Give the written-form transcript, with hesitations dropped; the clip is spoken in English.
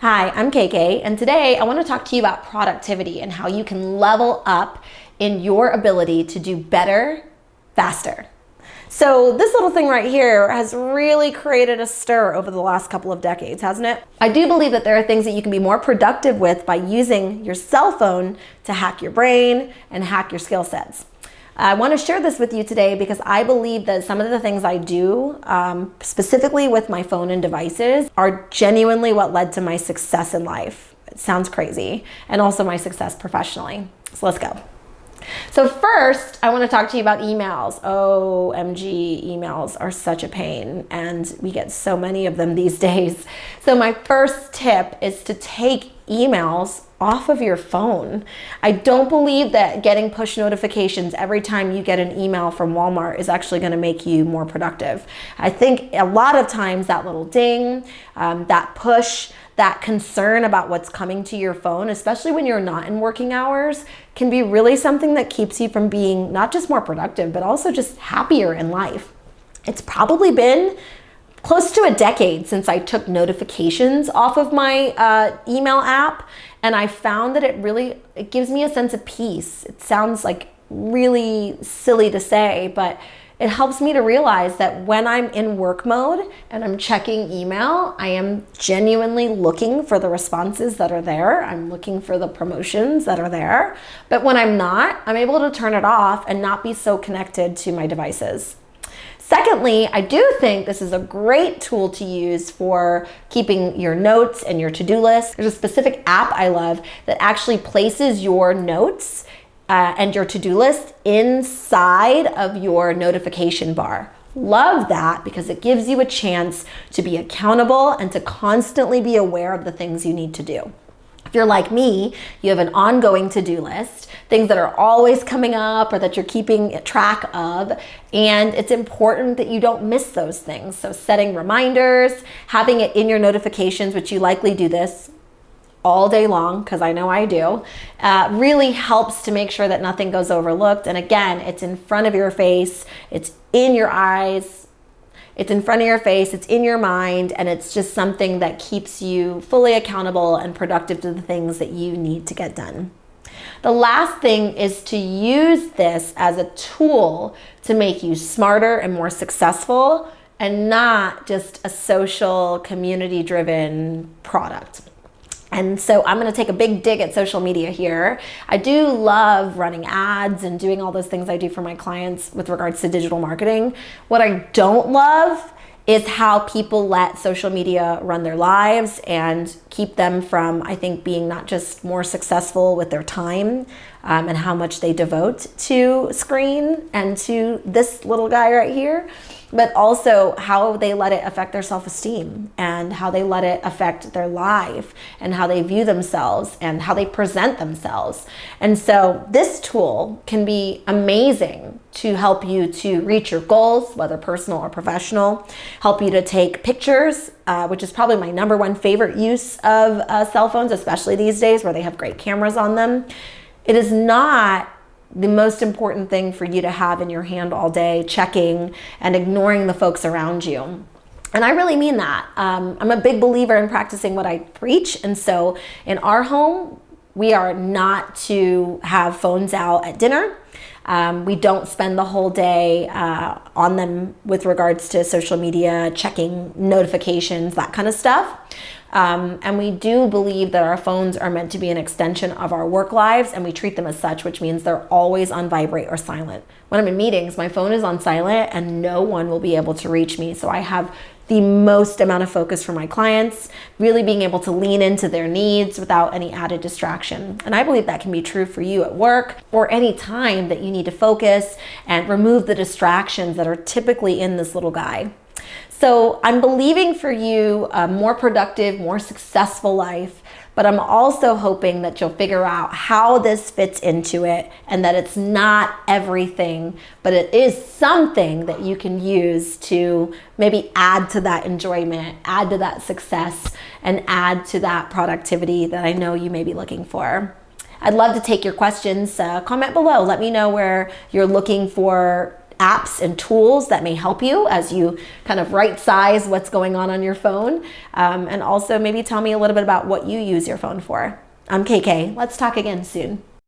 Hi, I'm KK, and today I want to talk to you about productivity and how you can level up in your ability to do better, faster. So this little thing right here has really created a stir over the last couple of decades, hasn't it? I do believe that there are things that you can be more productive with by using your cell phone to hack your brain and hack your skill sets. I want to share this with you today because I believe that some of the things I do, specifically with my phone and devices, are genuinely what led to my success in life. It sounds crazy. And also my success professionally. So let's go. So first, I want to talk to you about emails. OMG, emails are such a pain, and we get so many of them these days. So my first tip is to take emails off of your phone. I don't believe that getting push notifications every time you get an email from Walmart is actually going to make you more productive. I think a lot of times that little ding, that push, that concern about what's coming to your phone, especially when you're not in working hours, can be really something that keeps you from being not just more productive, but also just happier in life. It's probably been close to a decade since I took notifications off of my email app, and I found that it gives me a sense of peace. It sounds like really silly to say, but it helps me to realize that when I'm in work mode and I'm checking email, I am genuinely looking for the responses that are there. I'm looking for the promotions that are there. But when I'm not, I'm able to turn it off and not be so connected to my devices. Secondly, I do think this is a great tool to use for keeping your notes and your to-do list. There's a specific app I love that actually places your notes and your to-do list inside of your notification bar. Love that because it gives you a chance to be accountable and to constantly be aware of the things you need to do. If you're like me, you have an ongoing to-do list, things that are always coming up or that you're keeping track of, and it's important that you don't miss those things. So setting reminders, having it in your notifications, which you likely do this all day long, because I know I do, really helps to make sure that nothing goes overlooked. And again, it's in front of your face, it's in your eyes, it's in front of your face, it's in your mind, and it's just something that keeps you fully accountable and productive to the things that you need to get done. The last thing is to use this as a tool to make you smarter and more successful, and not just a social, community-driven product. And so I'm going to take a big dig at social media here. I do love running ads and doing all those things I do for my clients with regards to digital marketing. What I don't love is how people let social media run their lives and keep them from, I think, being not just more successful with their time and how much they devote to screen and to this little guy right here, but also how they let it affect their self-esteem and how they let it affect their life and how they view themselves and how they present themselves. And so this tool can be amazing to help you to reach your goals, whether personal or professional, help you to take pictures, which is probably my number one favorite use of cell phones, especially these days where they have great cameras on them. It is not the most important thing for you to have in your hand all day, checking and ignoring the folks around you. And I really mean that. I'm a big believer in practicing what I preach. And so in our home, we are not to have phones out at dinner. We don't spend the whole day on them with regards to social media, checking notifications, that kind of stuff. And we do believe that our phones are meant to be an extension of our work lives, and we treat them as such, which means they're always on vibrate or silent. When I'm in meetings, my phone is on silent and no one will be able to reach me. So I have the most amount of focus for my clients, really being able to lean into their needs without any added distraction. And I believe that can be true for you at work or any time that you need to focus and remove the distractions that are typically in this little guy. So I'm believing for you a more productive, more successful life, but I'm also hoping that you'll figure out how this fits into it and that it's not everything, but it is something that you can use to maybe add to that enjoyment, add to that success, and add to that productivity that I know you may be looking for. I'd love to take your questions. Comment below. Let me know where you're looking for apps and tools that may help you as you kind of right size what's going on your phone. And also maybe tell me a little bit about what you use your phone for. I'm KK. Let's talk again soon.